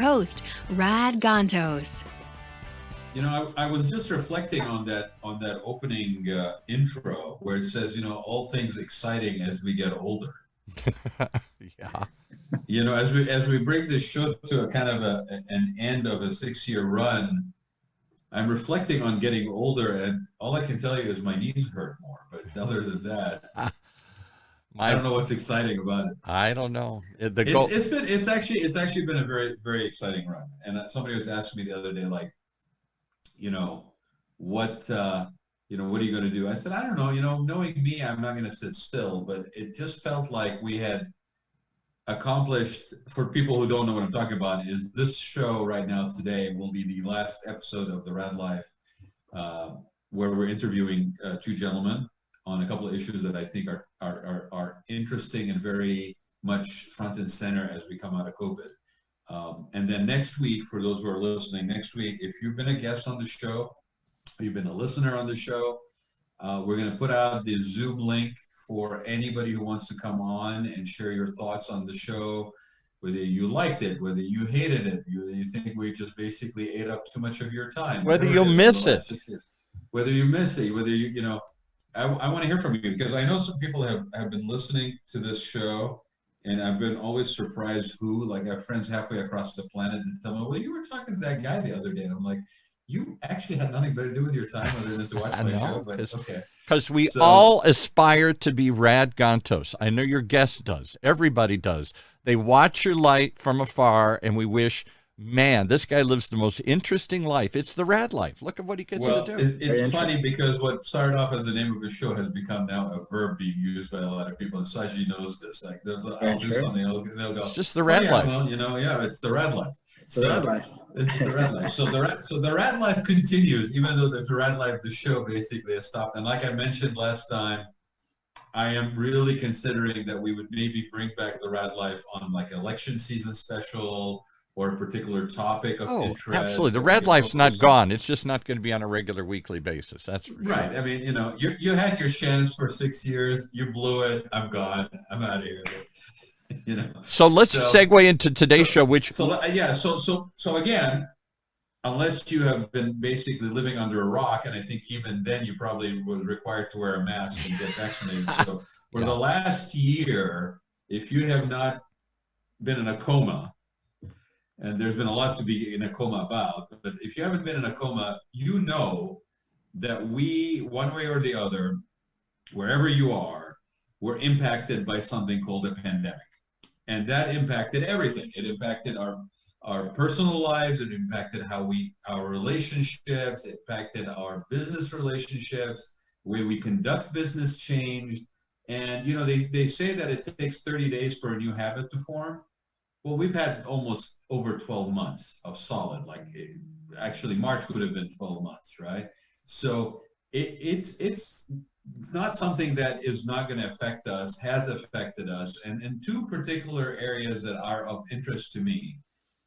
host, Rad Gantos. You know, I was just reflecting on that opening intro where it says, all things exciting as we get older. Yeah. As we bring this show to a kind of an end of a 6-year run, I'm reflecting on getting older, and all I can tell you is my knees hurt more. But other than that, I don't know what's exciting about it. I don't know. It's actually been a very, very exciting run. And somebody was asking me the other day, like, what are you going to do? I said, I don't know. Knowing me, I'm not going to sit still. But it just felt like we had accomplished, for people who don't know what I'm talking about, is this show right now today will be the last episode of the Raad Life, where we're interviewing two gentlemen on a couple of issues that I think are interesting and very much front and center as we come out of COVID. And then next week, for those who are listening, next week, if you've been a guest on the show, you've been a listener on the show, we're going to put out the Zoom link for anybody who wants to come on and share your thoughts on the show, whether you liked it, whether you hated it, you think we just basically ate up too much of your time. Whether you'll miss it. Whether you miss it, whether I want to hear from you, because I know some people have been listening to this show, and I've been always surprised I have friends halfway across the planet that tell me, well, you were talking to that guy the other day. And I'm like, you actually had nothing better to do with your time other than to watch my show. But okay. Because we all aspire to be Rad Gantos. I know your guest does. Everybody does. They watch your light from afar, and we wish, man, this guy lives the most interesting life. It's the Rad Life. Look at what he gets to do. It's funny because what started off as the name of the show has become now a verb being used by a lot of people. And Saji knows this. Like, I'll do something, they'll go, it's just the Rad Life. Well, it's the Rad Life. It's the Rad Life. It's the Raad Life. So the Raad Life continues, even though the Raad Life, the show basically has stopped. And like I mentioned last time, I am really considering that we would maybe bring back the Raad Life on like election season special or a particular topic of interest. Absolutely. The Raad Life's not gone. It's just not going to be on a regular weekly basis. That's for sure. Right. I mean, you had your chance for 6 years. You blew it. I'm gone. I'm out of here. So let's segue into today's show, So again, unless you have been basically living under a rock, and I think even then you probably were required to wear a mask and get vaccinated. So for the last year, if you have not been in a coma, and there's been a lot to be in a coma about, but if you haven't been in a coma, you know that we, one way or the other, wherever you are, were impacted by something called a pandemic. And that impacted everything. It impacted our personal lives. It impacted our relationships. It impacted our business relationships. The way we conduct business changed. And, they say that it takes 30 days for a new habit to form. Well, we've had almost over 12 months of solid, actually March would have been 12 months, right? So it's not something that is not going to affect us, has affected us, and in two particular areas that are of interest to me.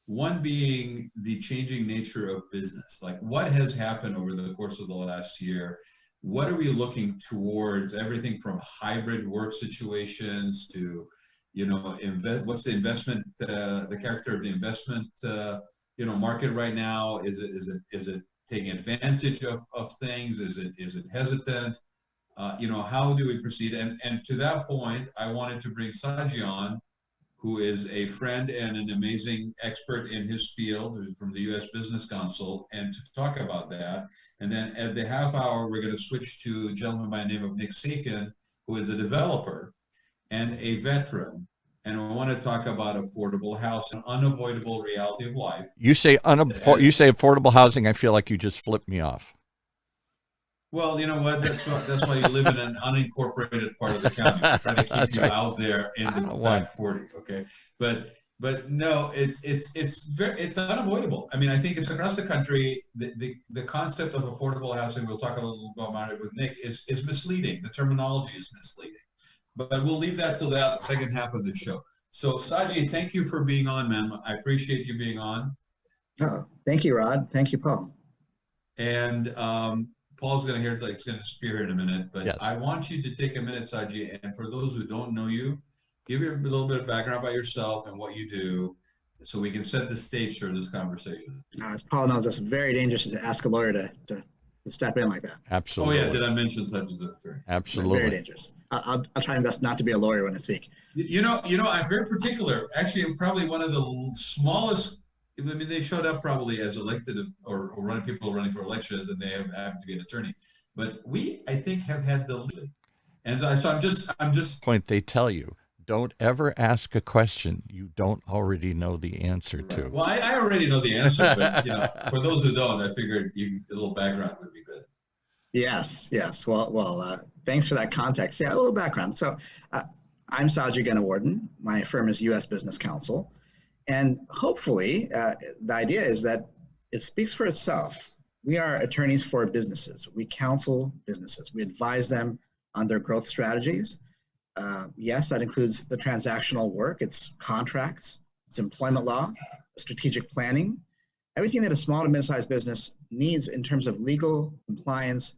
One being the changing nature of business. Like, what has happened over the course of the last year? What are we looking towards? Everything from hybrid work situations to, what's the investment, the character of the investment, market right now? Is it taking advantage of things? Is it hesitant? How do we proceed? And to that point, I wanted to bring Saji on, who is a friend and an amazing expert in his field, who's from the U.S. Business Council, and to talk about that. And then at the half hour, we're going to switch to a gentleman by the name of Nick Safian, who is a developer and a veteran. And I want to talk about affordable housing, an unavoidable reality of life. You say affordable housing, I feel like you just flipped me off. Well, you know what? That's why you live in an unincorporated part of the county. We're trying to keep you out there in the back 40. Okay, but no, it's unavoidable. I mean, I think it's across the country. The concept of affordable housing, we'll talk a little bit about it with Nick, is misleading. The terminology is misleading. But we'll leave that till the second half of the show. So, Saji, thank you for being on, man. I appreciate you being on. Oh, thank you, Rod. Thank you, Paul. And Paul's going to it's going to disappear here in a minute, but yes. I want you to take a minute, Saji, and for those who don't know you, give you a little bit of background about yourself and what you do, so we can set the stage for this conversation. As Paul knows, it's very dangerous to ask a lawyer to step in like that. Absolutely. Oh yeah, did I mention such as a attorney? Absolutely. Very dangerous. I'll try my best not to be a lawyer when I speak. You know, I'm very particular. Actually, I'm probably one of the smallest. I mean, they showed up probably as elected or running people running for elections, and they happen to be an attorney. But we, I think, have had the lead. And so I'm just. Point they tell you, don't ever ask a question you don't already know the answer to. Well, I already know the answer, but for those who don't, I figured a little background would be good. Yes. Well, thanks for that context. Yeah, a little background. So I'm Sajid Ganawarden. My firm is U.S. Business Counsel. And hopefully, the idea is that it speaks for itself. We are attorneys for businesses. We counsel businesses. We advise them on their growth strategies. Yes, that includes the transactional work. It's contracts, it's employment law, strategic planning, everything that a small to mid-sized business needs in terms of legal compliance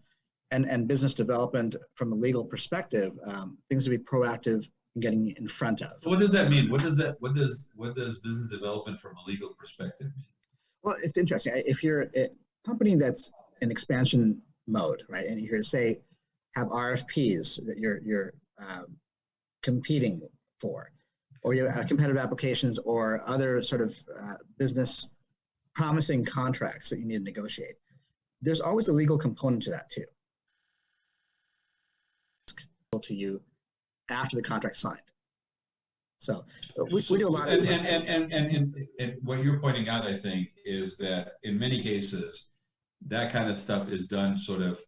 and business development from a legal perspective, things to be proactive in getting in front of. So what does that mean? What does business development from a legal perspective mean? Well, it's interesting. If you're a company that's in expansion mode, right, and you're to say have RFPs that you're competing for, or you have competitive applications or other sort of business promising contracts that you need to negotiate, there's always a legal component to that too. To you after the contract signed. So we do a lot of and what you're pointing out, I think, is that in many cases that kind of stuff is done sort of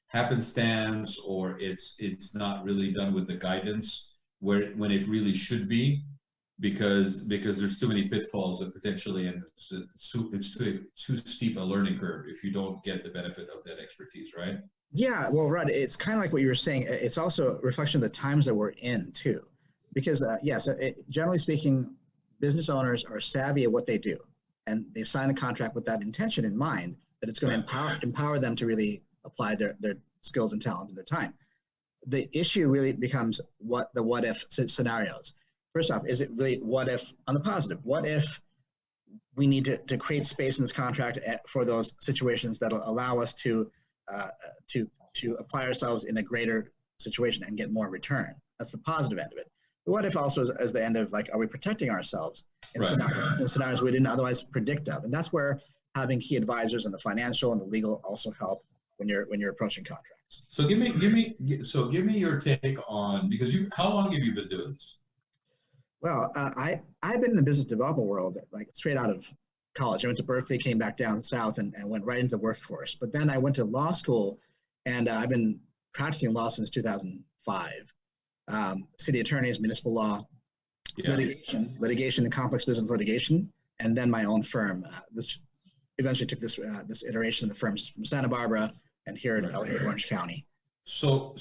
happenstance, or it's not really done with the guidance when it really should be, because there's too many pitfalls that potentially, and it's too steep a learning curve if you don't get the benefit of that expertise, right? Yeah, well, Raad, it's kind of like what you were saying. It's also a reflection of the times that we're in too, because yes, generally speaking, business owners are savvy at what they do, and they sign a contract with that intention in mind that it's going to empower them to really apply their skills and talent and their time. The issue really becomes what if scenarios. First off, is it really what if on the positive? What if we need to create space in this contract for those situations that will allow us to apply ourselves in a greater situation and get more return? That's the positive end of it. But what if also as the end of, like, are we protecting ourselves in scenarios we didn't otherwise predict of? And that's where having key advisors in the financial and the legal also help when you're approaching contracts. So give me your take on, because how long have you been doing this? Well, I've been in the business development world like straight out of college. I went to Berkeley, came back down south, and went right into the workforce. But then I went to law school, and I've been practicing law since 2005. City attorneys, municipal law, litigation and complex business litigation, and then my own firm, which eventually took this iteration of the firms from Santa Barbara and here in LA, Orange County. So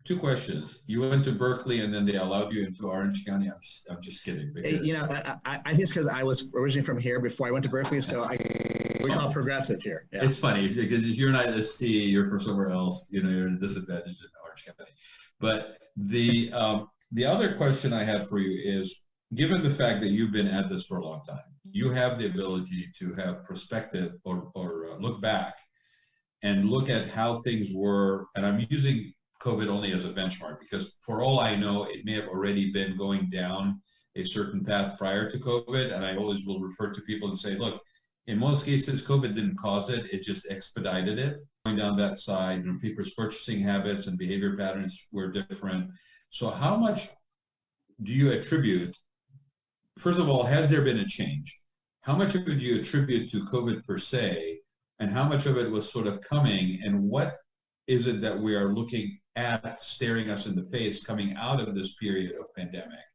two questions. You went to Berkeley and then they allowed you into Orange County. I'm just kidding. Because... I think it's because I was originally from here before I went to Berkeley, so we call progressive here. Yeah. It's funny because if you're not at SC, you're from somewhere else. You're at a disadvantage in Orange County. But the other question I have for you is, given the fact that you've been at this for a long time, you have the ability to have perspective or look back and look at how things were. And I'm using COVID only as a benchmark because for all I know, it may have already been going down a certain path prior to COVID. And I always will refer to people and say, look, in most cases, COVID didn't cause it. It just expedited it. Going down that side, people's purchasing habits and behavior patterns were different. So how much do you attribute, first of all, has there been a change? How much of it do you attribute to COVID per se? And how much of it was sort of coming? And what is it that we are looking at staring us in the face coming out of this period of pandemic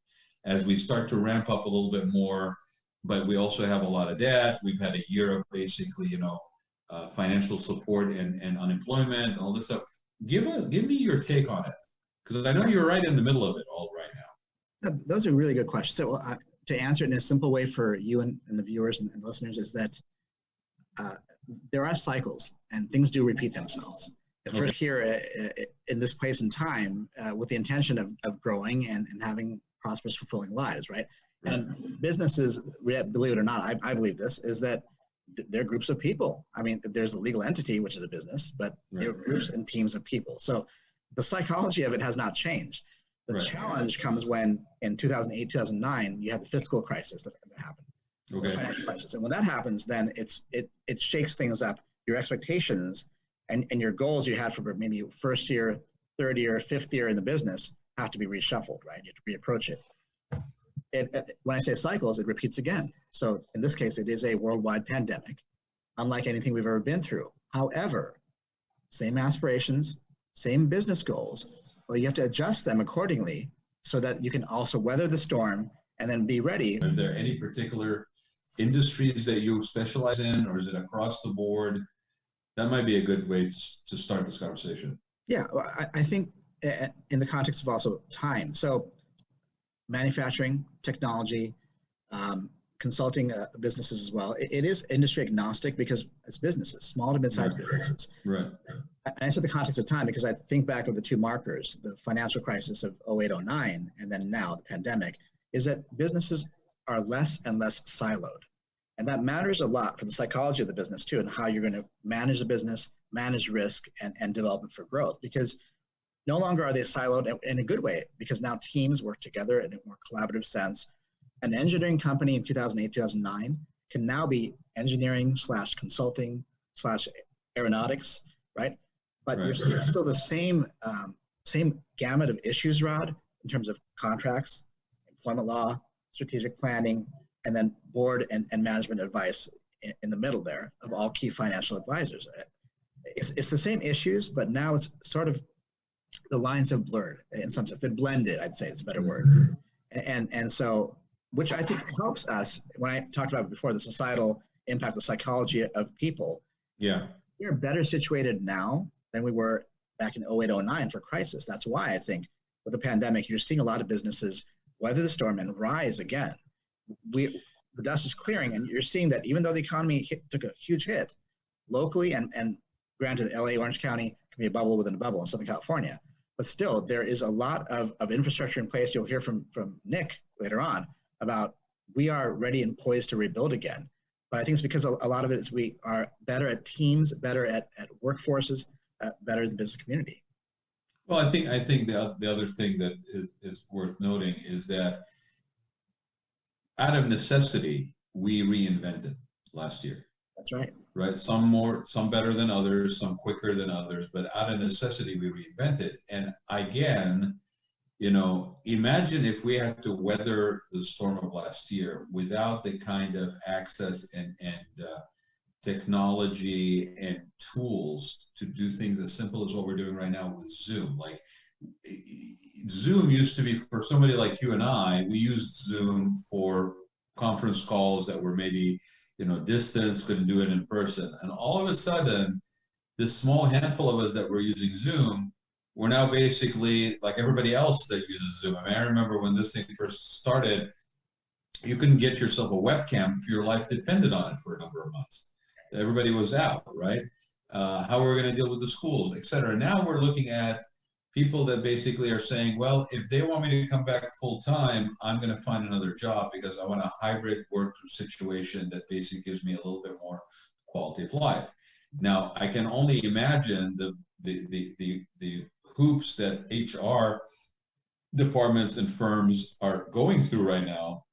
as we start to ramp up a little bit more, but we also have a lot of debt. We've had a year of basically, financial support and unemployment and all this stuff. Give me your take on it, because I know you're right in the middle of it all right now. Those are really good questions. So to answer it in a simple way for you and the viewers and listeners is that there are cycles and things do repeat themselves. First here in this place and time with the intention of growing and having prosperous, fulfilling lives, right? And businesses, believe it or not, I believe this, is that they're groups of people. I mean, there's a legal entity, which is a business, but they're groups and teams of people. So the psychology of it has not changed. The challenge comes when in 2008, 2009, you had the fiscal crisis that happened, the financial crisis. And when that happens, then it shakes things up. Your expectations and your goals you had for maybe first year, third year, fifth year in the business have to be reshuffled, right? You have to reapproach it. When I say cycles, it repeats again. So in this case, it is a worldwide pandemic, unlike anything we've ever been through. However, same aspirations, same business goals, but you have to adjust them accordingly so that you can also weather the storm and then be ready. Are there any particular industries that you specialize in, or is it across the board? That might be a good way to start this conversation. Yeah, I think in the context of also time. So manufacturing, technology, consulting businesses as well. It is industry agnostic because it's businesses, small to mid-sized businesses. Right. And I said the context of time because I think back of the two markers, the financial crisis of 08, 09, and then now the pandemic, is that businesses are less and less siloed. And that matters a lot for the psychology of the business too, and how you're going to manage the business, manage risk, and develop it for growth. Because no longer are they siloed in a good way, because now teams work together in a more collaborative sense. An engineering company in 2008, 2009 can now be engineering / consulting / aeronautics, right? But you're seeing still the same gamut of issues, Rod, in terms of contracts, employment law, strategic planning, and then board and management advice in the middle there of all key financial advisors. It's the same issues, but now it's sort of the lines have blurred in some sense. They're blended, I'd say it's a better word. And so, which I think helps us, when I talked about before, the societal impact, the psychology of people. Yeah. We're better situated now than we were back in 08, 09 for crisis. That's why I think with the pandemic, you're seeing a lot of businesses weather the storm and rise again. The dust is clearing, and you're seeing that even though the economy took a huge hit locally, and granted, LA, Orange County can be a bubble within a bubble in Southern California, but still there is a lot of infrastructure in place. You'll hear from Nick later on about we are ready and poised to rebuild again. But I think it's because a lot of it is we are better at teams, better at workforces, better in the business community. Well, I think the other thing that is worth noting is that out of necessity, we reinvented last year. That's right. Right. Some better than others, some quicker than others, but out of necessity, we reinvented. And again, imagine if we had to weather the storm of last year without the kind of access and technology and tools to do things as simple as what we're doing right now with Zoom. Like Zoom used to be, for somebody like you and I, we used Zoom for conference calls that were maybe, distance, couldn't do it in person. And all of a sudden, this small handful of us that were using Zoom, we're now basically like everybody else that uses Zoom. I mean, I remember when this thing first started, you couldn't get yourself a webcam if your life depended on it for a number of months. Everybody was out, right? How we're going to deal with the schools, et cetera. Now we're looking at people that basically are saying, well, if they want me to come back full time, I'm going to find another job because I want a hybrid work situation that basically gives me a little bit more quality of life. Now, I can only imagine the hoops that HR departments and firms are going through right now,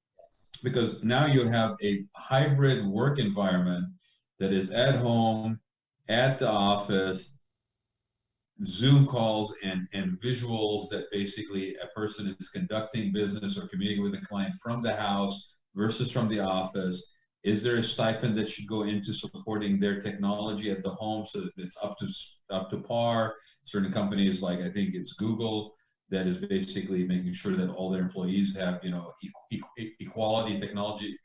because now you have a hybrid work environment that is at home, at the office, Zoom calls and visuals that basically a person is conducting business or communicating with a client from the house versus from the office. Is there a stipend that should go into supporting their technology at the home so that it's up to par? Certain companies, like I think it's Google, that is basically making sure that all their employees have, technology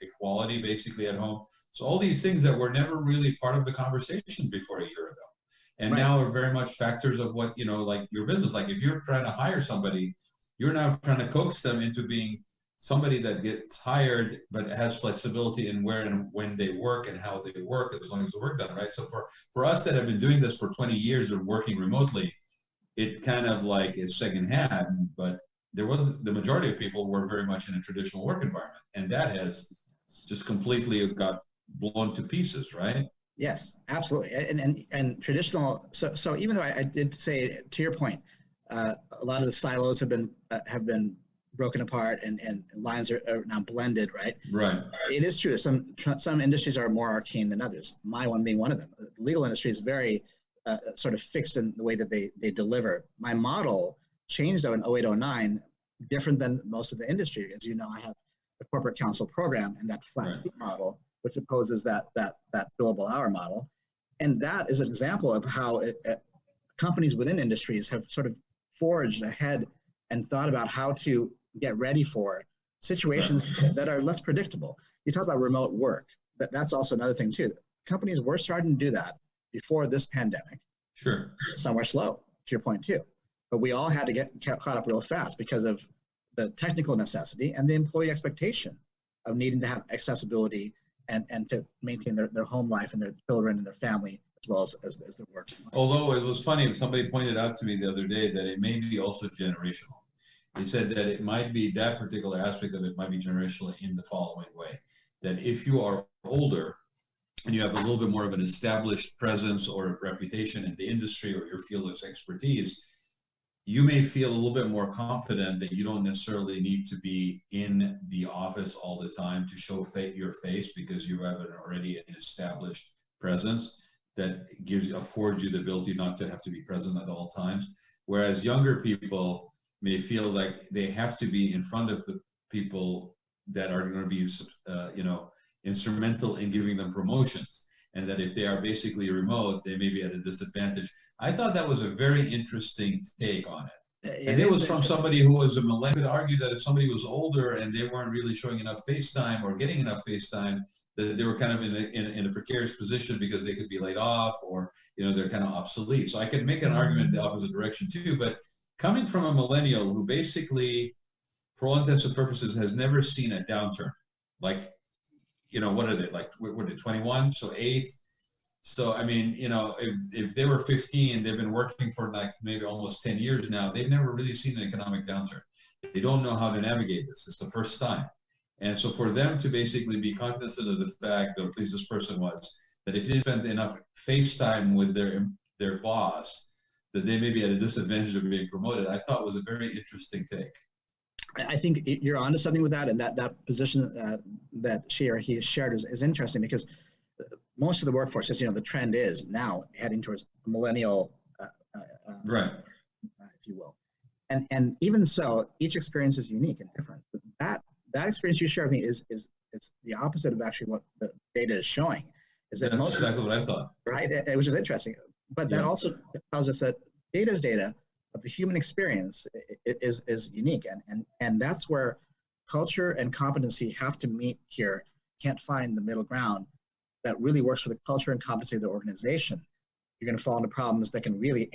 equality basically at home. So all these things that were never really part of the conversation before a year ago. And now are very much factors of what, like your business. Like if you're trying to hire somebody, you're now trying to coax them into being somebody that gets hired, but has flexibility in where and when they work and how they work, as long as the work done, right? So for us that have been doing this for 20 years or working remotely, it kind of like is secondhand, but the majority of people were very much in a traditional work environment, and that has just completely got blown to pieces, right? Yes, absolutely. And traditional. So even though I did say, to your point, a lot of the silos have been broken apart, and lines are now blended, right? Right. It is true. Some industries are more arcane than others. My one being one of them. The legal industry is very sort of fixed in the way that they deliver. My model changed though in 08, 09, different than most of the industry. As you know, I have the corporate counsel program and that flat fee model, which opposes that billable hour model. And that is an example of how companies within industries have sort of forged ahead and thought about how to get ready for situations that are less predictable. You talk about remote work. That's also another thing too. Companies were starting to do that before this pandemic. Sure. Some were slow, to your point too. But we all had to get caught up real fast because of the technical necessity and the employee expectation of needing to have accessibility and to maintain their home life and their children and their family as well as their work. Although it was funny, somebody pointed out to me the other day that it may be also generational. They said that it might be, that particular aspect of it might be generational in the following way, that if you are older and you have a little bit more of an established presence or reputation in the industry or your field of expertise, you may feel a little bit more confident that you don't necessarily need to be in the office all the time to show your face, because you have already an established presence that affords you the ability not to have to be present at all times. Whereas younger people may feel like they have to be in front of the people that are going to be, instrumental in giving them promotions, and that if they are basically remote, they may be at a disadvantage. I thought that was a very interesting take on it. And it was from somebody who was a millennial. Could argue that if somebody was older and they weren't really showing enough face time or getting enough face time, that they were kind of in a precarious position because they could be laid off, or they're kind of obsolete. So I could make an argument the opposite direction too. But coming from a millennial who basically, for all intents and purposes, has never seen a downturn, like, what are they, like, what are they, 21? So 8. So, I mean, if they were 15, they've been working for like maybe almost 10 years now. They've never really seen an economic downturn. They don't know how to navigate this. It's the first time. And so for them to basically be cognizant of the fact, or at least this person was, that if they spend enough face time with their boss, that they may be at a disadvantage of being promoted, I thought was a very interesting take. I think you're onto something with that, and that position that she or he shared is interesting, because most of the workforce, as the trend is now heading towards millennial, right, if you will, and even so, each experience is unique and different. But that experience you shared with me is the opposite of actually what the data is showing. Is that that's exactly what I thought, right? Which is interesting, but that also tells us that data is data. But the human experience is unique, and that's where culture and competency have to meet here. Can't find the middle ground that really works for the culture and competency of the organization. You're going to fall into problems that can really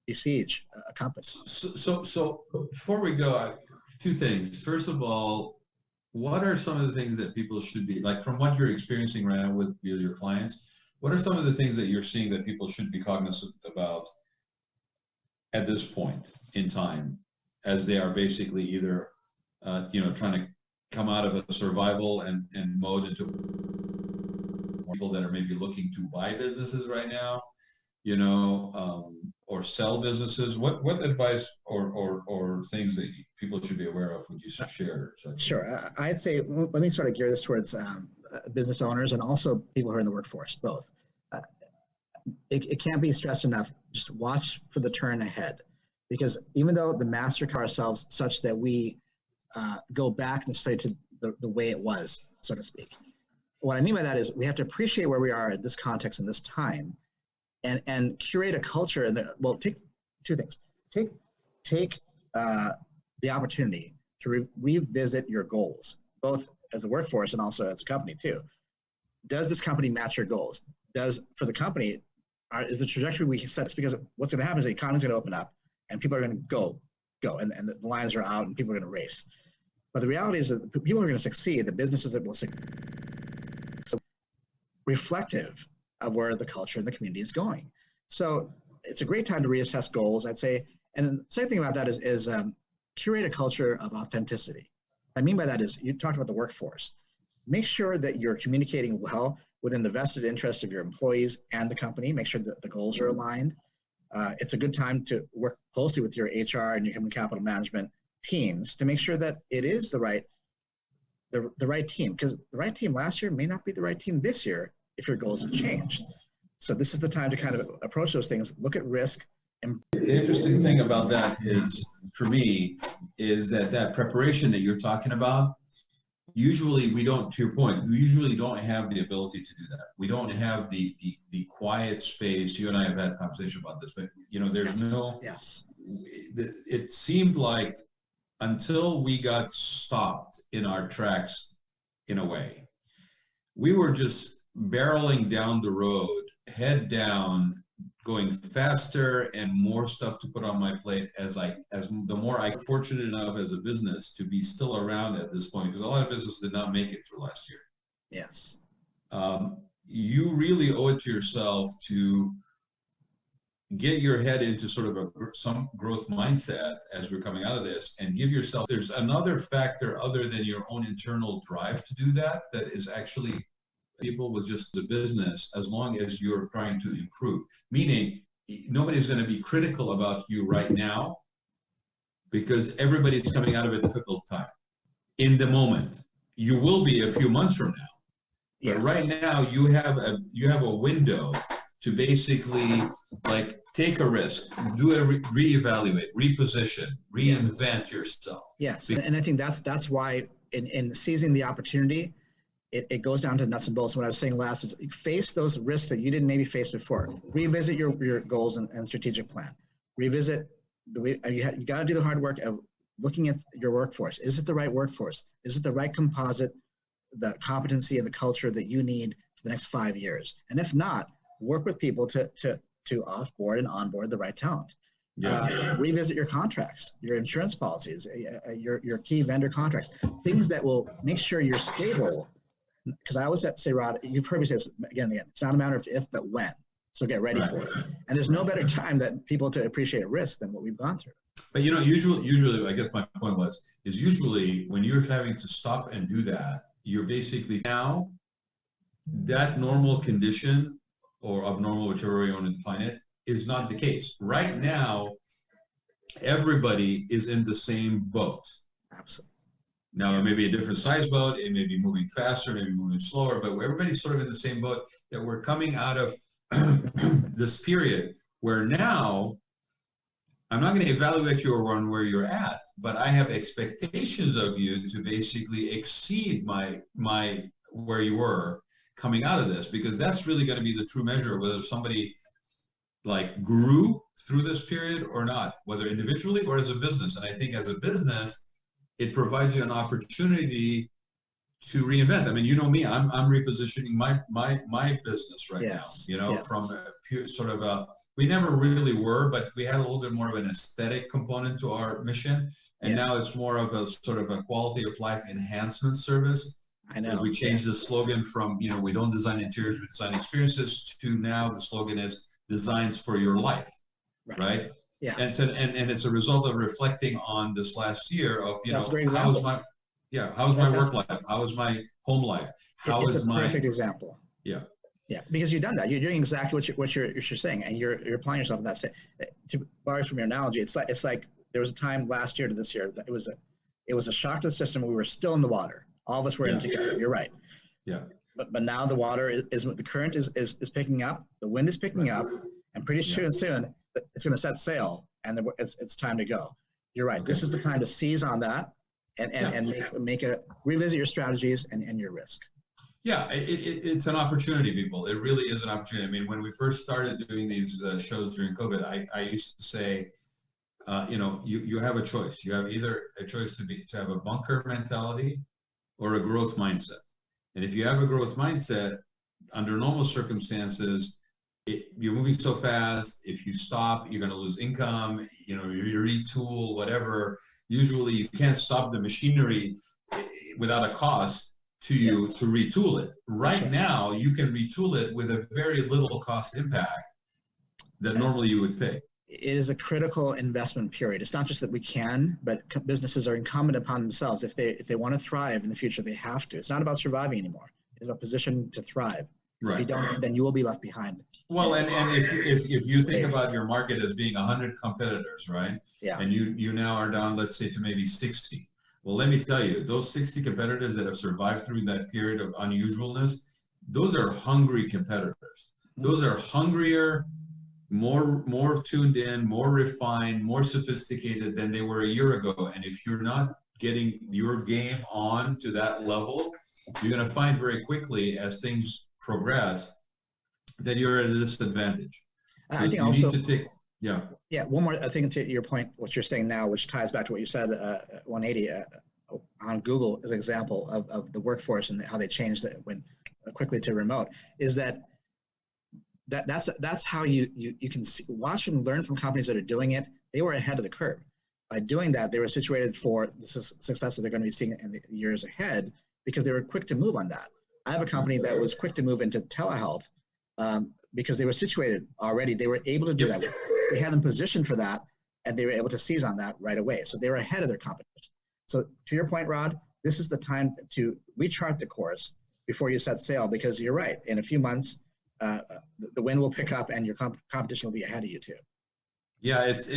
besiege a company. So before we go, 2 things. First of all, what are some of the things that people should be, like, from what you're experiencing right now with your clients? What are some of the things that you're seeing that people should be cognizant about at this point in time, as they are basically either, trying to come out of a survival and mode into people that are maybe looking to buy businesses right now, or sell businesses? What advice or things that people should be aware of would you share? Sure. I'd say, let me sort of gear this towards business owners and also people who are in the workforce, both. It can't be stressed enough. Just watch for the turn ahead, because even though the master ourselves such that we go back necessarily to the way it was, so to speak. What I mean by that is we have to appreciate where we are in this context and this time, and curate a culture. And take 2 things. Take the opportunity to revisit your goals, both as a workforce and also as a company too. Does this company match your goals? For the company, is the trajectory we set? Because what's going to happen is the economy is going to open up and people are going to go, and the lines are out and people are going to race. But the reality is that the people who are going to succeed, the businesses that will succeed, reflective of where the culture and the community is going. So it's a great time to reassess goals. I'd say And the second thing about that is curate a culture of authenticity. What I mean by that is, you talked about the workforce. Make sure that you're communicating well within the vested interest of your employees and the company. Make sure that the goals are aligned. It's a good time to work closely with your HR and your human capital management teams to make sure that it is the right team, because the right team last year may not be the right team this year if your goals have changed. So this is the time to kind of approach those things, look at risk. And the interesting thing about that is, for me, is that preparation that you're talking about, usually we don't, to your point, we usually don't have the ability to do that. We don't have the quiet space. You and I have had a conversation about this, but there's no, yes. It seemed like until we got stopped in our tracks, in a way, we were just barreling down the road, head down, going faster and more stuff to put on my plate as the more I'm fortunate enough as a business to be still around at this point, because a lot of businesses did not make it through last year. Yes. You really owe it to yourself to get your head into sort of some growth mindset as we're coming out of this, and give yourself, there's another factor other than your own internal drive to do that is actually people with just the business, as long as you're trying to improve. Meaning, nobody's going to be critical about you right now because everybody's coming out of a difficult time. In the moment, you will be a few months from now. But Yes. right now, you have a window to basically take a risk, do a reevaluate, reposition, reinvent yourself. Yes, and I think that's why in seizing the opportunity, it goes down to the nuts and bolts. What I was saying last is face those risks that you didn't maybe face before. Revisit your goals and strategic plan. Revisit you got to do the hard work of looking at your workforce. Is it the right workforce? Is it the right composite, the competency and the culture that you need for the next 5 years? And if not, work with people to offboard and onboard the right talent. Yeah. Revisit your contracts, your insurance policies, your key vendor contracts, things that will make sure you're stable. Because I always have to say, Raad, you've heard me say this again and again, it's not a matter of if, but when. So get ready for it. And there's no better time that people to appreciate risk than what we've gone through. But usually, I guess my point is usually when you're having to stop and do that, you're basically now that normal condition or abnormal, whichever way you want to define it, is not the case. Right now, everybody is in the same boat. Absolutely. Now, it may be a different size boat, it may be moving faster, maybe moving slower, but everybody's sort of in the same boat, that we're coming out of this period where now I'm not going to evaluate you on where you're at, but I have expectations of you to basically exceed my where you were coming out of this, because that's really going to be the true measure of whether somebody grew through this period or not, whether individually or as a business. And I think as a business, it provides you an opportunity to reinvent. I mean, you know me, I'm repositioning my business right now, from a pure sort of we never really were, but we had a little bit more of an aesthetic component to our mission. And now it's more of a sort of a quality of life enhancement service. I know. We changed the slogan from, we don't design interiors, we design experiences, to now the slogan is designs for your life, right? Yeah. And it's a result of reflecting on this last year of, how's my work life? How is my home life? It's a perfect example. Yeah. Yeah, because you've done that. You're doing exactly what you're saying, and you're applying yourself in that. To borrow from your analogy, it's like there was a time last year to this year that it was a shock to the system. We were still in the water. All of us were in together. You're right. Yeah. But now the water is the current is picking up. The wind is picking up, and pretty soon it's going to set sail, and it's time to go. You're right. Okay. This is the time to seize on that, and revisit your strategies and your risk. Yeah, it's an opportunity, people. It really is an opportunity. I mean, when we first started doing these shows during COVID, I used to say, you have a choice. You have either a choice to have a bunker mentality or a growth mindset. And if you have a growth mindset, under normal circumstances, you're moving so fast. If you stop, you're going to lose income. You retool, whatever. Usually, you can't stop the machinery without a cost to retool it. Right now, you can retool it with a very little cost impact that normally you would pay. it is a critical investment period. It's not just that we can, but businesses are incumbent upon themselves. If they want to thrive in the future, they have to. It's not about surviving anymore. It's about position to thrive. So if you don't, then you will be left behind. Well, and if you think about your market as being 100 competitors, right? Yeah. And you now are down, let's say, to maybe 60. Well, let me tell you, those 60 competitors that have survived through that period of unusualness, those are hungry competitors. Those are hungrier, more tuned in, more refined, more sophisticated than they were a year ago. And if you're not getting your game on to that level, you're going to find very quickly as things progress that you're at a disadvantage. So I think also, need to take, yeah. Yeah, one more thing to your point, what you're saying now, which ties back to what you said, 180 on Google as an example of the workforce and how they changed it when quickly to remote, is that's how you can see, watch and learn from companies that are doing it. They were ahead of the curve. By doing that, they were situated for the success that they're going to be seeing in the years ahead because they were quick to move on that. I have a company that was quick to move into telehealth because they were situated already. They were able to do that. We had them positioned for that, and they were able to seize on that right away. So they were ahead of their competition. So to your point, Rod, this is the time to rechart the course before you set sail, because you're right. In a few months, the wind will pick up and your competition will be ahead of you too. Yeah, it's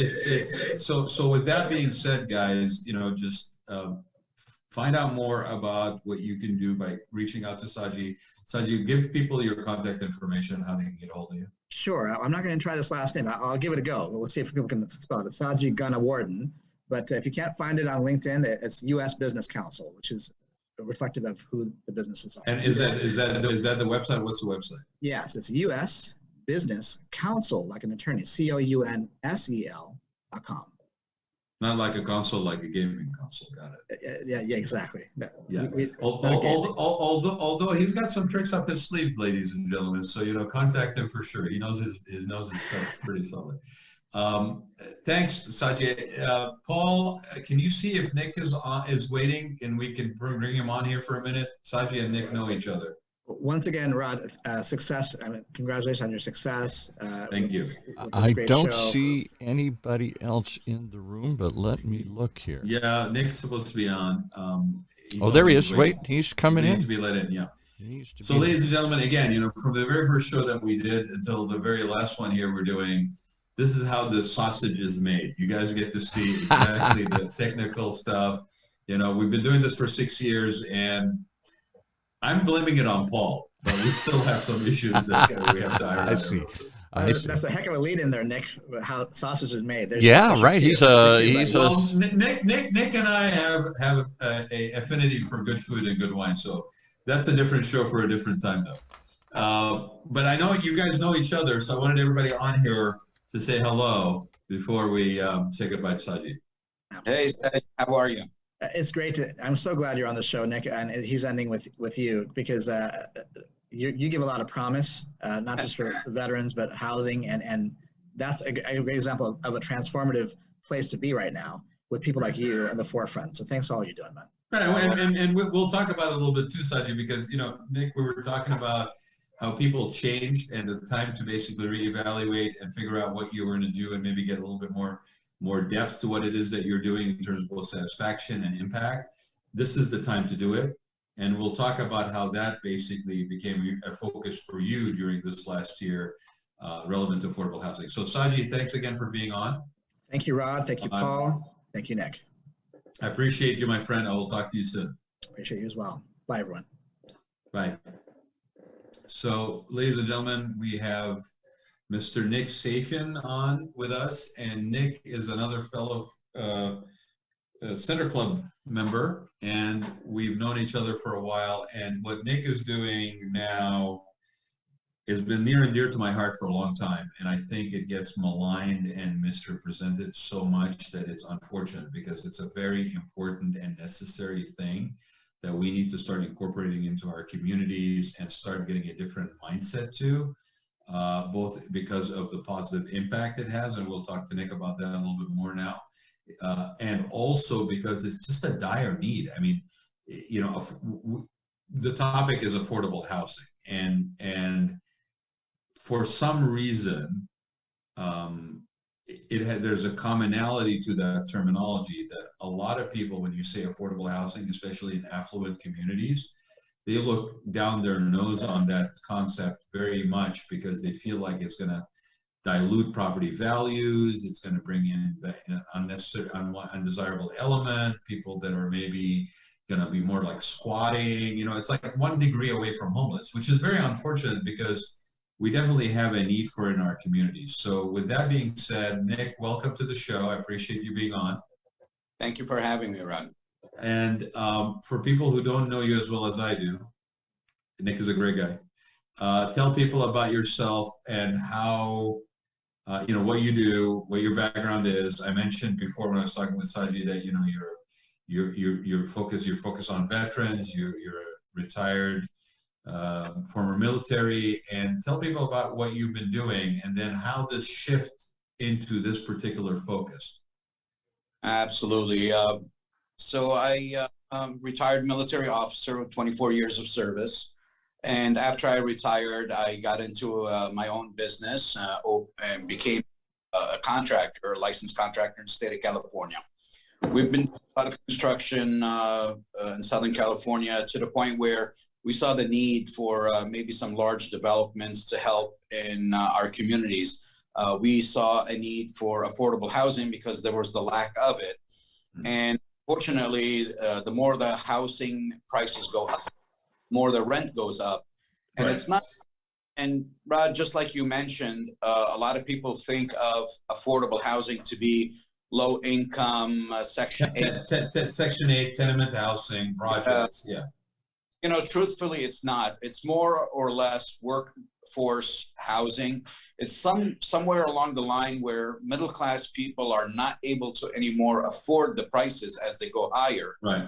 so with that being said, guys, just find out more about what you can do by reaching out to Saji. Saji, give people your contact information, how they can get a hold of you. Sure. I'm not going to try this last name. I'll give it a go. We'll see if people can spell it. Saji Gunawarden. But if you can't find it on LinkedIn, it's U.S. Business Council, which is reflective of who the businesses are. And is that the website? What's the website? Yes, it's U.S. Business Council, like an attorney, COUNSEL.com. Not like a console, like a gaming console. Got it. Yeah, exactly. Yeah. Although he's got some tricks up his sleeve, ladies and gentlemen. So contact him for sure. He knows his stuff pretty solid. Thanks, Sajay. Paul, can you see if Nick is waiting, and we can bring him on here for a minute? Sajay and Nick know each other. Once again, Rod, success. Congratulations on your success. Thank you. I don't see anybody else in the room, but let me look here. Yeah, Nick's supposed to be on. There he is. Wait, he's coming in. To be let in, yeah. So, ladies and gentlemen, again, from the very first show that we did until the very last one here we're doing, this is how the sausage is made. You guys get to see exactly the technical stuff. We've been doing this for 6 years, and I'm blaming it on Paul, but we still have some issues that we have to iron out. I see. That's a heck of a lead in there, Nick. How sausage is made. There's right. He's Nick and I have a affinity for good food and good wine, so that's a different show for a different time, though. But I know you guys know each other, so I wanted everybody on here to say hello before we say goodbye to Saji. Hey, how are you? It's great I'm so glad you're on the show, Nick, and he's ending with you because you give a lot of promise, not just for veterans, but housing, and that's a great example of a transformative place to be right now with people like you in the forefront. So thanks for all you're doing, man. Right, and we'll talk about it a little bit too, Saji, because Nick, we were talking about how people changed and the time to basically reevaluate and figure out what you were going to do and maybe get a little bit more depth to what it is that you're doing in terms of both satisfaction and impact. This is the time to do it. And we'll talk about how that basically became a focus for you during this last year, relevant to affordable housing. So Saji, thanks again for being on. Thank you, Rod. Thank you, Paul. Thank you, Nick. I appreciate you, my friend. I will talk to you soon. Appreciate you as well. Bye, everyone. Bye. So, ladies and gentlemen, we have Mr. Nick Safian on with us, and Nick is another fellow Center Club member, and we've known each other for a while. And what Nick is doing now has been near and dear to my heart for a long time, and I think it gets maligned and misrepresented so much that it's unfortunate, because it's a very important and necessary thing that we need to start incorporating into our communities and start getting a different mindset to. Both because of the positive impact it has, and we'll talk to Nick about that a little bit more now, and also because it's just a dire need. I mean, the topic is affordable housing, and for some reason, there's a commonality to that terminology that a lot of people, when you say affordable housing, especially in affluent communities, they look down their nose on that concept very much because they feel like it's going to dilute property values. It's going to bring in unnecessary, undesirable element, people that are maybe going to be more like squatting. It's like 1 degree away from homeless, which is very unfortunate because we definitely have a need for it in our communities. So with that being said, Nick, welcome to the show. I appreciate you being on. Thank you for having me, Rod. And for people who don't know you as well as I do, Nick is a great guy. Tell people about yourself and how, what you do, what your background is. I mentioned before when I was talking with Saji that, you're focused on veterans, you're retired, former military, and tell people about what you've been doing and then how this shift into this particular focus. Absolutely. So I retired military officer with 24 years of service. And after I retired, I got into my own business and became a contractor, a licensed contractor in the state of California. We've been doing a lot of construction in Southern California to the point where we saw the need for maybe some large developments to help in our communities. We saw a need for affordable housing because there was the lack of it. And fortunately, the more the housing prices go up, more the rent goes up. And Right. it's not, and Rod, just like you mentioned, a lot of people think of affordable housing to be low income, Section 8. Section 8 tenement housing projects, yeah. Truthfully, it's not. It's more or less workforce housing. It's somewhere along the line where middle class people are not able to anymore afford the prices as they go higher. Right.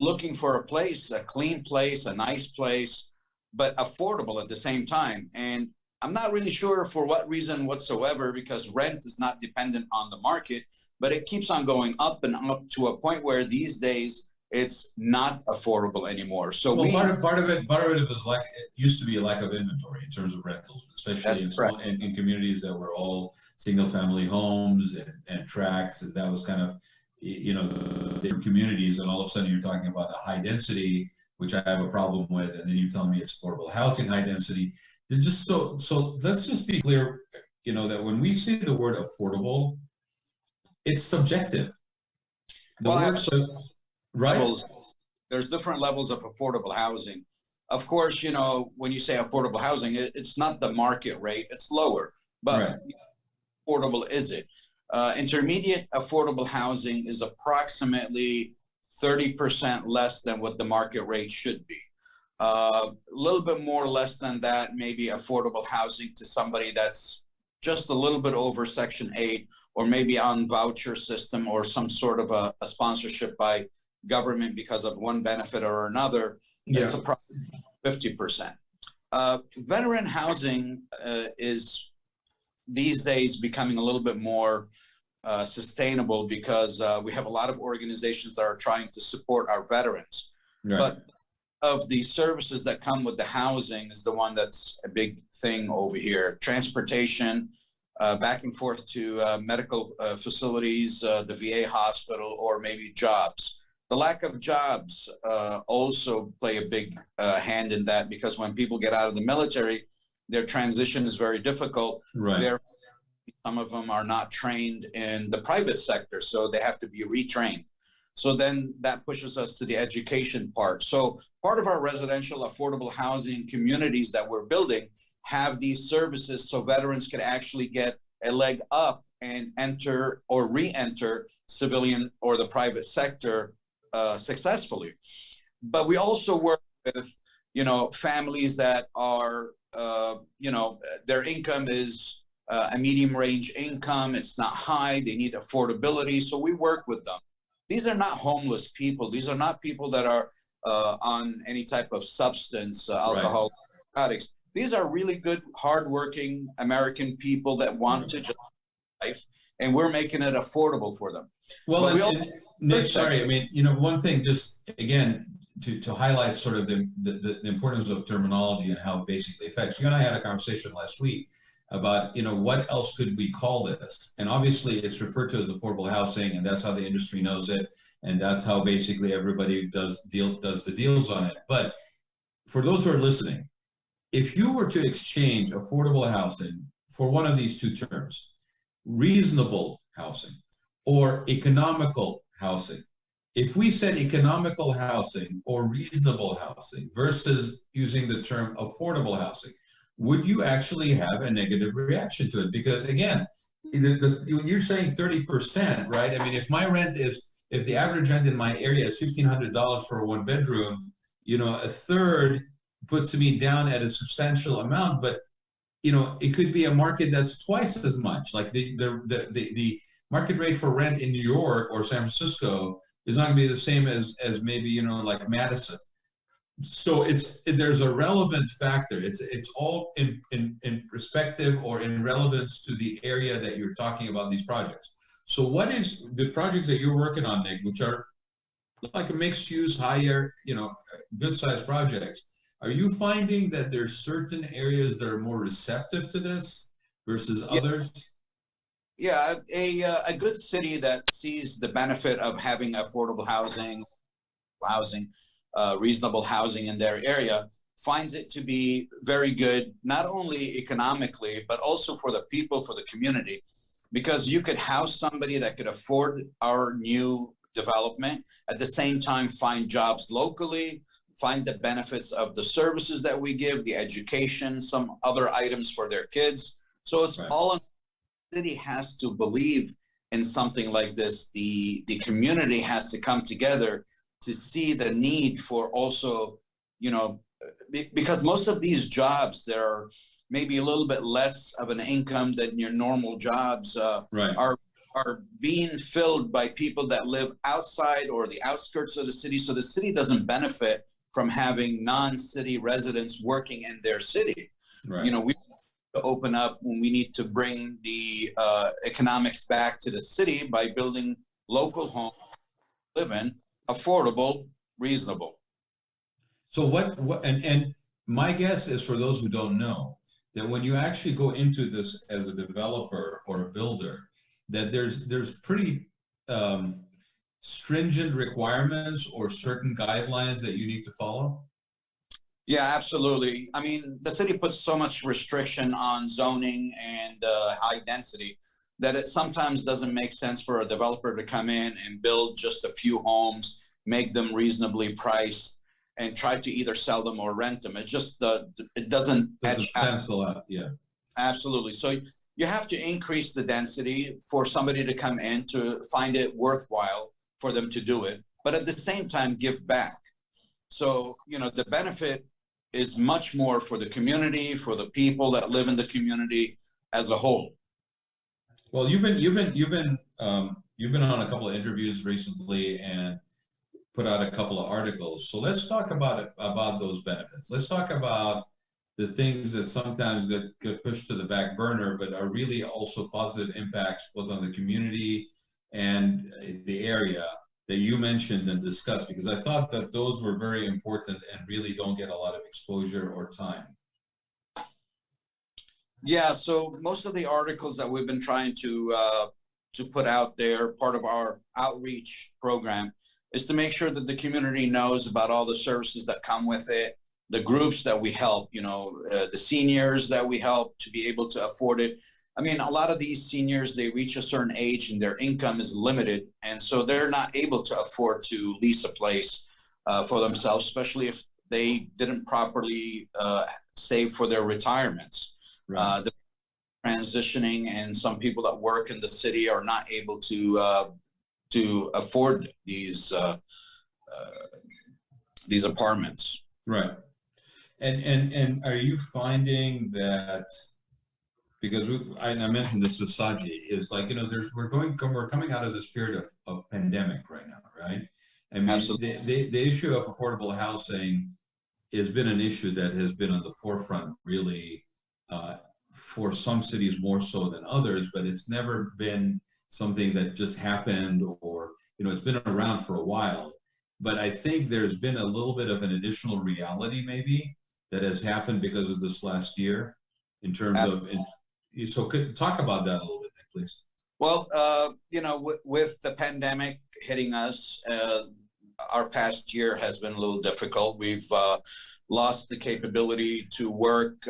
Looking for a place, a clean place, a nice place, but affordable at the same time. And I'm not really sure for what reason whatsoever, because rent is not dependent on the market, but it keeps on going up and up to a point where these days it's not affordable anymore. So part of it was like it used to be a lack of inventory in terms of rentals, especially in communities that were all single family homes and tracts. And that was kind of, the communities, and all of a sudden you're talking about a high density, which I have a problem with, and then you tell me it's affordable housing high density. They're just so let's just be clear, that when we say the word affordable, it's subjective. Right. There's different levels of affordable housing. Of course, when you say affordable housing, it's not the market rate, it's lower, but right. Affordable is it? Intermediate affordable housing is approximately 30% less than what the market rate should be. A little bit more less than that, maybe affordable housing to somebody that's just a little bit over Section 8, or maybe on voucher system or some sort of a sponsorship by government because of one benefit or another. Yeah. It's approximately 50%. Veteran housing is these days becoming a little bit more sustainable because we have a lot of organizations that are trying to support our veterans. Right. But of the services that come with the housing is the one that's a big thing over here. Transportation, back and forth to medical facilities, the VA hospital, or maybe jobs. The lack of jobs also play a big hand in that, because when people get out of the military, their transition is very difficult. Right. Some of them are not trained in the private sector, so they have to be retrained. So then that pushes us to the education part. So part of our residential affordable housing communities that we're building have these services so veterans can actually get a leg up and enter or re-enter civilian or the private sector successfully. But we also work with, families that are, their income is a medium range income. It's not high. They need affordability. So we work with them. These are not homeless people. These are not people that are on any type of substance, alcohol, addicts. These are really good, hardworking American people that want to just life, and we're making it affordable for them. Well, Nick, sorry. I mean, one thing, just again, to highlight sort of the importance of terminology and how it basically affects. You and I had a conversation last week about, what else could we call this? And obviously it's referred to as affordable housing, and that's how the industry knows it. And that's how basically everybody does the deals on it. But for those who are listening, if you were to exchange affordable housing for one of these two terms, reasonable housing or economical housing, if we said economical housing or reasonable housing versus using the term affordable housing, would you actually have a negative reaction to it? Because again, when you're saying 30%, right? I mean, if the average rent in my area is $1,500 for a one bedroom, a third puts me down at a substantial amount, but it could be a market that's twice as much. Like the market rate for rent in New York or San Francisco is not going to be the same as maybe like Madison. So there's a relevant factor. It's all in perspective or in relevance to the area that you're talking about these projects. So what is the projects that you're working on, Nick, which are like a mixed use, higher, good sized projects? Are you finding that there's certain areas that are more receptive to this versus others? Yeah, a good city that sees the benefit of having affordable housing, reasonable housing in their area finds it to be very good, not only economically, but also for the people, for the community, because you could house somebody that could afford our new development, at the same time find jobs locally, find the benefits of the services that we give, the education, some other items for their kids. So it's all, the city has to believe in something like this. The community has to come together to see the need for also, because most of these jobs, they're maybe a little bit less of an income than your normal jobs, are being filled by people that live outside or the outskirts of the city. So the city doesn't benefit from having non-city residents working in their city. We need to open up when we need to bring the economics back to the city by building local homes, live in, affordable, reasonable. So and my guess is, for those who don't know, that when you actually go into this as a developer or a builder, that there's pretty stringent requirements or certain guidelines that you need to follow? Yeah, absolutely. I mean, the city puts so much restriction on zoning and high density that it sometimes doesn't make sense for a developer to come in and build just a few homes, make them reasonably priced, and try to either sell them or rent them. It just it doesn't pencil out. Yeah, absolutely. So you have to increase the density for somebody to come in to find it worthwhile for them to do it, but at the same time give back. So the benefit is much more for the community, for the people that live in the community as a whole. Well, you've been on a couple of interviews recently and put out a couple of articles. So let's talk about those benefits. Let's talk about the things that sometimes get pushed to the back burner, but are really also positive impacts both on the community and the area that you mentioned and discussed, because I thought that those were very important and really don't get a lot of exposure or time. Yeah, so most of the articles that we've been trying to put out there, part of our outreach program, is to make sure that the community knows about all the services that come with it, the groups that we help, the seniors that we help to be able to afford it. I mean, a lot of these seniors, they reach a certain age and their income is limited. And so they're not able to afford to lease a place for themselves, especially if they didn't properly save for their retirements. Right. The transitioning, and some people that work in the city are not able to afford these apartments. Right. And are you finding that, because I mentioned this with Saji, is like, we're coming out of this period of pandemic right now, right? I mean, the issue of affordable housing has been an issue that has been on the forefront, really, for some cities more so than others, but it's never been something that just happened, or, it's been around for a while. But I think there's been a little bit of an additional reality maybe that has happened because of this last year in terms of, so could talk about that a little bit, Nick, please. Well, with the pandemic hitting us, our past year has been a little difficult. We've lost the capability to work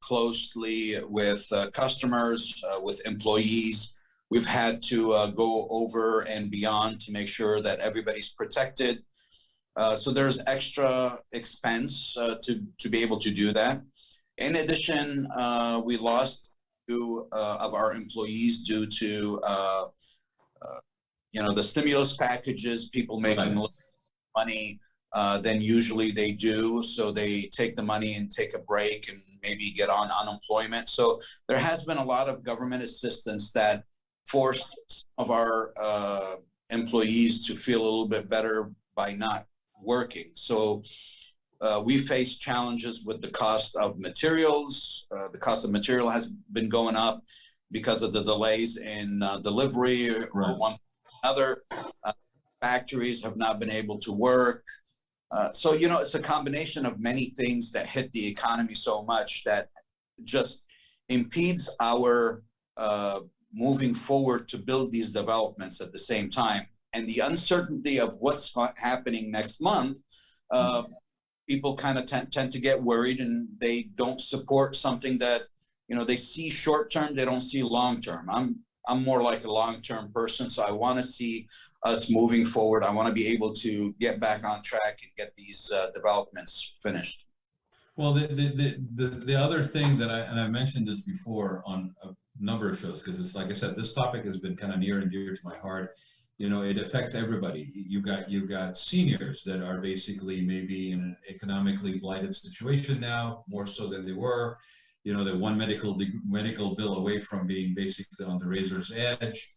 closely with customers, with employees. We've had to go over and beyond to make sure that everybody's protected. So there's extra expense to be able to do that. In addition, we lost two of our employees due to the stimulus packages, people making money than usually they do. So they take the money and take a break and maybe get on unemployment. So there has been a lot of government assistance that forced some of our employees to feel a little bit better by not working. So we face challenges with the cost of materials. The cost of material has been going up because of the delays in delivery or one another. Factories have not been able to work. So, it's a combination of many things that hit the economy so much that just impedes our moving forward to build these developments at the same time. And the uncertainty of what's happening next month, people kind of tend to get worried, and they don't support something that, they see short term, they don't see long term. I'm more like a long term person, so I want to see us moving forward. I want to be able to get back on track and get these developments finished. Well, the other thing that I mentioned this before on a number of shows, because it's like I said, this topic has been kind of near and dear to my heart. It affects everybody. You've got seniors that are basically maybe in an economically blighted situation now, more so than they were. They're one medical bill away from being basically on the razor's edge.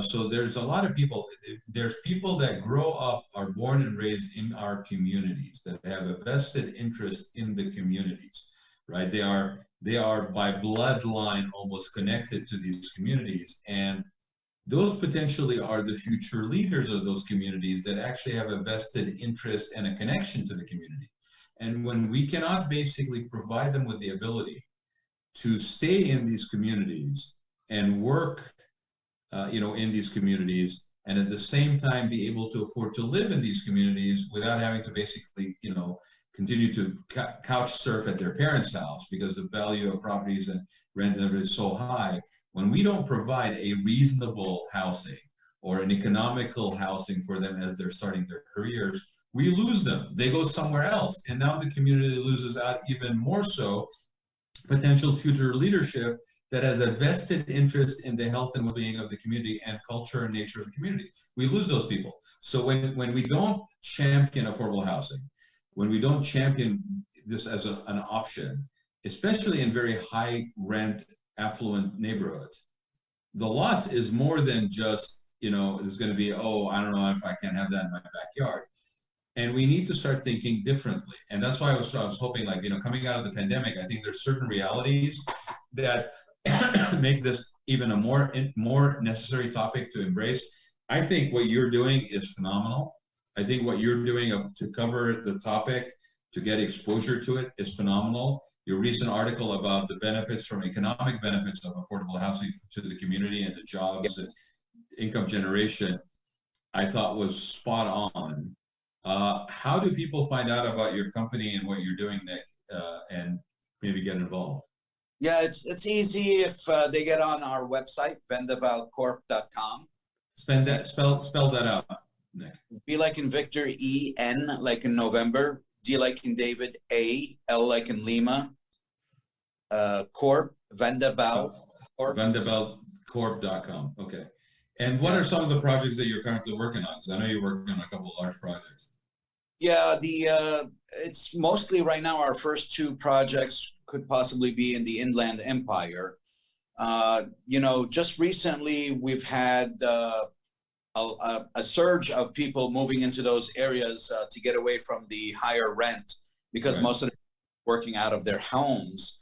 So there's a lot of people. There's people that grow up, are born and raised in our communities, that have a vested interest in the communities, right? They are by bloodline almost connected to these communities, and those potentially are the future leaders of those communities that actually have a vested interest and a connection to the community. And when we cannot basically provide them with the ability to stay in these communities and work, in these communities, and at the same time be able to afford to live in these communities without having to basically, continue to couch surf at their parents' house because the value of properties and rent is so high. When we don't provide a reasonable housing or an economical housing for them as they're starting their careers, we lose them. They go somewhere else. And now the community loses out even more so potential future leadership that has a vested interest in the health and well-being of the community and culture and nature of the communities. We lose those people. So when we don't champion affordable housing, when we don't champion this as an option, especially in very high rent, affluent neighborhoods, the loss is more than just, it's going to be, I don't know if I can have that in my backyard. And we need to start thinking differently. And that's why I was hoping, coming out of the pandemic, I think there's certain realities that make this even a more necessary topic to embrace. I think what you're doing is phenomenal. I think what you're doing to cover the topic, to get exposure to it, is phenomenal. Your recent article about the economic benefits of affordable housing to the community and the jobs and income generation, I thought was spot on. How do people find out about your company and what you're doing, Nick, and maybe get involved? Yeah, it's easy if they get on our website, vendavalcorp.com. Spell that out, Nick. V like in Victor, E-N like in November, D like in David, A, L like in Lima, Corp, Vendaval Corp. Vendavalcorp.com. Okay. And what are some of the projects that you're currently working on? Because I know you're working on a couple of large projects. Yeah, it's mostly right now our first two projects could possibly be in the Inland Empire. Just recently we've had a surge of people moving into those areas to get away from the higher rent because most of them are working out of their homes.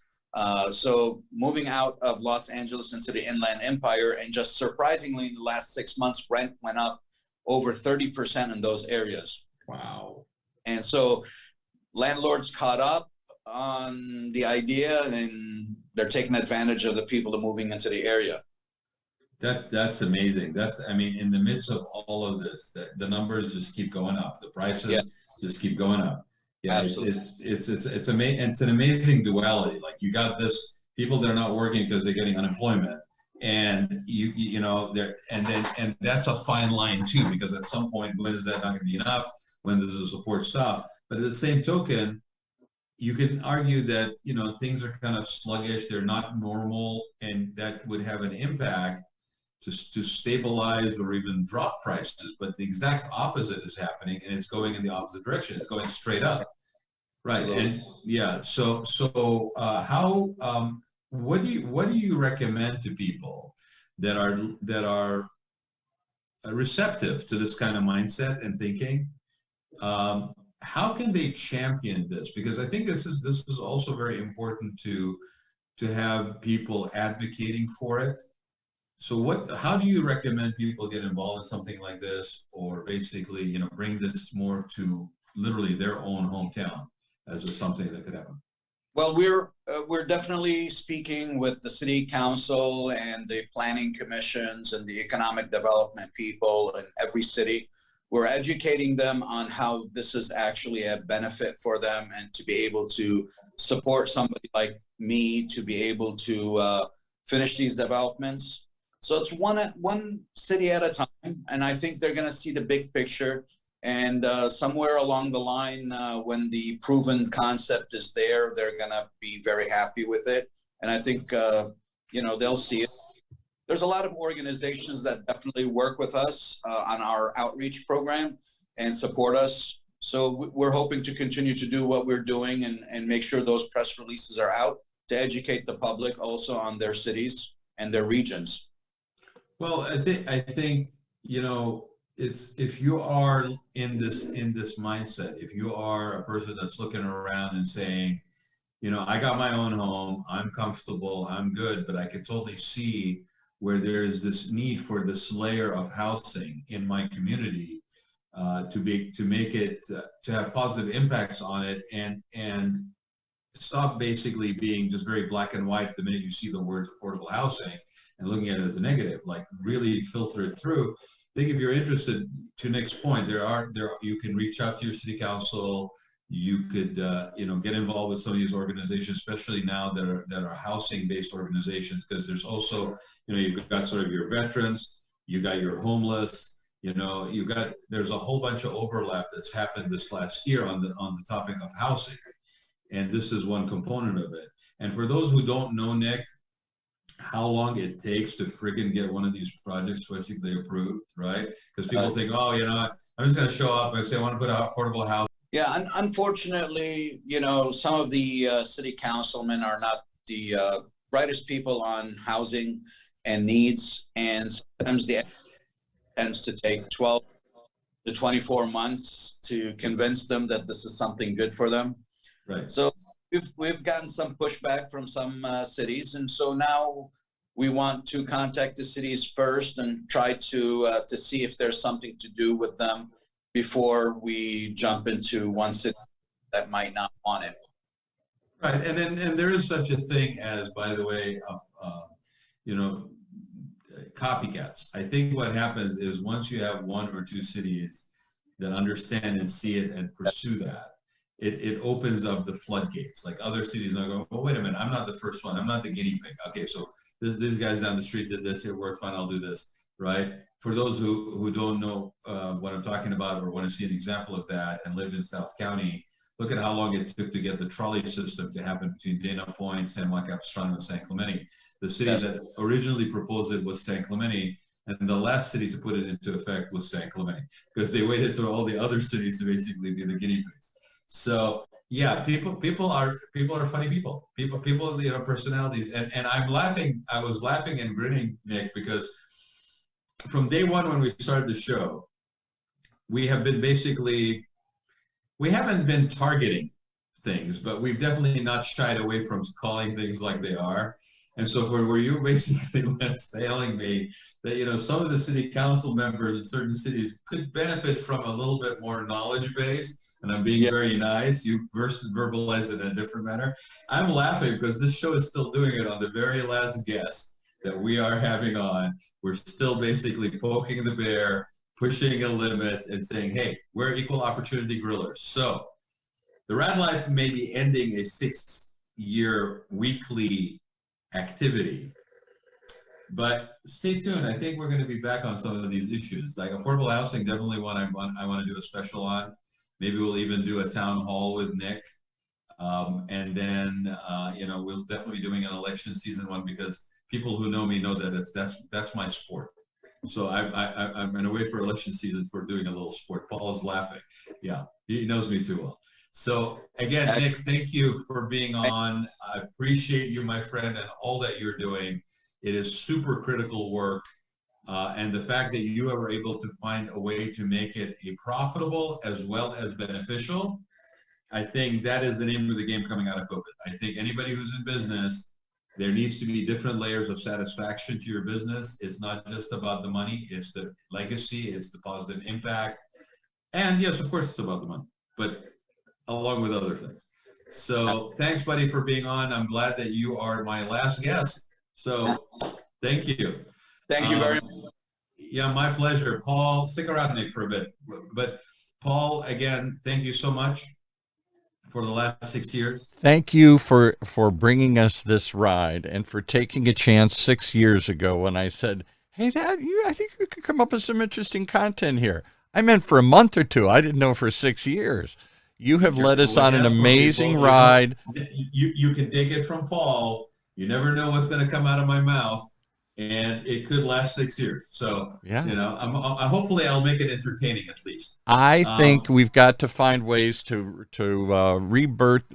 So moving out of Los Angeles into the Inland Empire, and just surprisingly in the last 6 months, rent went up over 30% in those areas. Wow. And so landlords caught up on the idea and they're taking advantage of the people that are moving into the area. That's amazing. I mean, in the midst of all of this, the numbers just keep going up. The prices just keep going up. Yeah, Absolutely. it's an amazing duality. Like you got this people that are not working because they're getting unemployment, and you know and that's a fine line too, because at some point, when is that not going to be enough? When does the support stop? But at the same token, you can argue that things are kind of sluggish, they're not normal, and that would have an impact to stabilize or even drop prices. But the exact opposite is happening, and it's going in the opposite direction. It's going straight up, right? Absolutely. And yeah, how what do you recommend to people that are receptive to this kind of mindset and thinking? How can they champion this? Because I think this is also very important to have people advocating for it. So how do you recommend people get involved in something like this, or basically, bring this more to literally their own hometown as something that could happen? Well, we're definitely speaking with the city council and the planning commissions and the economic development people in every city. We're educating them on how this is actually a benefit for them, and to be able to support somebody like me to be able to finish these developments. So it's one city at a time, and I think they're going to see the big picture. And somewhere along the line, when the proven concept is there, they're going to be very happy with it. And I think they'll see it. There's a lot of organizations that definitely work with us on our outreach program and support us. So we're hoping to continue to do what we're doing and make sure those press releases are out to educate the public also on their cities and their regions. Well, I think it's, if you are in this mindset, if you are a person that's looking around and saying, I got my own home, I'm comfortable, I'm good, but I can totally see where there's this need for this layer of housing in my community to make it to have positive impacts on it, and stop basically being just very black and white the minute you see the words affordable housing and looking at it as a negative. Like, really filter it through. I think if you're interested, to Nick's point, you can reach out to your city council. You could get involved with some of these organizations, especially now that are housing based organizations, because there's also you've got sort of your veterans, you got your homeless, there's a whole bunch of overlap that's happened this last year on the topic of housing, and this is one component of it. And for those who don't know, Nick, how long it takes to friggin' get one of these projects basically approved, right? Because people think, I'm just going to show up and say I want to put out affordable housing. Yeah, unfortunately, some of the city councilmen are not the brightest people on housing and needs, and sometimes the tends to take 12 to 24 months to convince them that this is something good for them. Right. So we've gotten some pushback from some cities, and so now we want to contact the cities first and try to see if there's something to do with them before we jump into one city that might not want it. Right, and there is such a thing as, by the way, copycats. I think what happens is, once you have one or two cities that understand and see it and pursue that, it opens up the floodgates. Like, other cities are going, well, wait a minute, I'm not the first one. I'm not the guinea pig. Okay, so these guys down the street did this. It worked fine. I'll do this, right? For those who don't know what I'm talking about, or want to see an example of that and live in South County, look at how long it took to get the trolley system to happen between Dana Point, San Juan Capistrano, and San Clemente. The city that originally proposed it was San Clemente, and the last city to put it into effect was San Clemente, because they waited for all the other cities to basically be the guinea pigs. So yeah, people are funny people. People, personalities, and I'm laughing. I was laughing and grinning, Nick, because from day one when we started the show, we haven't been targeting things, but we've definitely not shied away from calling things like they are. And so where you basically was telling me that, some of the city council members in certain cities could benefit from a little bit more knowledge base, and I'm being Yeah. very nice. You verbalize it in a different manner. I'm laughing because this show is still doing it on the very last guest that we are having on. We're still basically poking the bear, pushing the limits, and saying, hey, we're equal opportunity grillers. So the Rad Life may be ending a 6-year weekly activity, but stay tuned. I think we're going to be back on some of these issues. Like affordable housing, definitely one I want to do a special on. Maybe we'll even do a town hall with Nick. And then, we'll definitely be doing an election season one, because people who know me know that that's my sport. So I'm in a way for election season for doing a little sport. Paul is laughing. Yeah, he knows me too well. So again, Nick, thank you for being on. I appreciate you, my friend, and all that you're doing. It is super critical work. And the fact that you are able to find a way to make it a profitable as well as beneficial, I think that is the name of the game coming out of COVID. I think anybody who's in business, there needs to be different layers of satisfaction to your business. It's not just about the money, it's the legacy, it's the positive impact. And yes, of course, it's about the money, but along with other things. So thanks, buddy, for being on. I'm glad that you are my last guest. So thank you. Thank you very much. Yeah, my pleasure. Paul, stick around, Nick, for a bit. But Paul, again, thank you so much for the last 6 years. Thank you for bringing us this ride and for taking a chance 6 years ago when I said, hey, Dad, I think you could come up with some interesting content here. I meant for a month or two. I didn't know for 6 years. You have led us on an amazing ride. You can take it from Paul. You never know what's going to come out of my mouth, and it could last 6 years. So, yeah, hopefully I'll make it entertaining at least. I think we've got to find ways to rebirth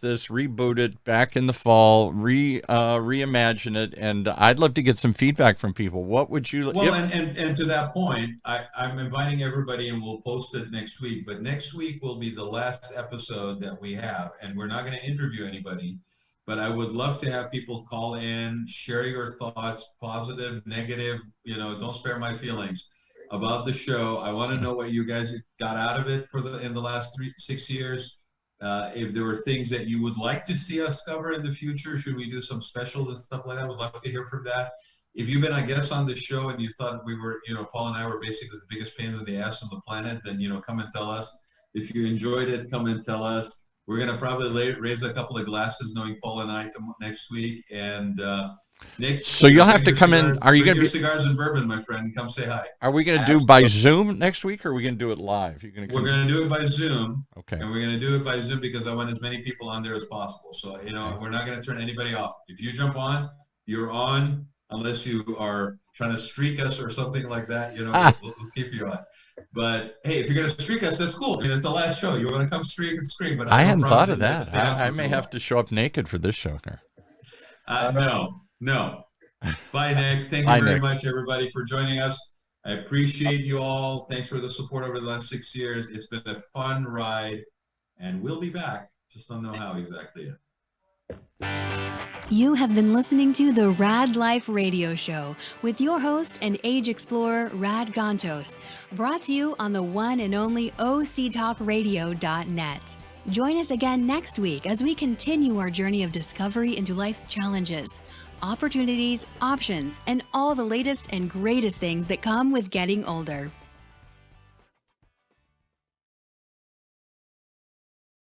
this, reboot it back in the fall, reimagine it, and I'd love to get some feedback from people. What would you? Well, and to that point, I'm inviting everybody, and we'll post it next week. But next week will be the last episode that we have, and we're not going to interview anybody. But I would love to have people call in, share your thoughts, positive, negative, don't spare my feelings about the show. I want to know what you guys got out of it in the last 6 years. If there were things that you would like to see us cover in the future, should we do some specials and stuff like that? I would love to hear from that. If you've been a guest on the show and you thought we were, Paul and I were basically the biggest pains in the ass on the planet, then, come and tell us. If you enjoyed it, come and tell us. We're going to probably raise a couple of glasses, knowing Paul and I next week. And Nick, so you'll have to come in. Are you going to be cigars and bourbon, my friend? Come say hi. Are we going to do by Zoom next week, or are we going to do it live? We're going to do it by Zoom. Okay. And we're going to do it by Zoom because I want as many people on there as possible. So we're not going to turn anybody off. If you jump on, you're on. Unless you are trying to streak us or something like that, we'll keep you on. But hey, if you're going to streak us, that's cool. I mean, it's the last show. You want to come streak and scream. But I hadn't thought of that. I may have to show up naked for this show here. No. Bye, Nick. Thank you very much, everybody, for joining us. I appreciate you all. Thanks for the support over the last 6 years. It's been a fun ride, and we'll be back. Just don't know how exactly yet. You have been listening to the Rad Life radio show with your host and age explorer, Rad Gantos, brought to you on the one and only octalkradio.net. Join us again next week as we continue our journey of discovery into life's challenges, opportunities, options, and all the latest and greatest things that come with getting older.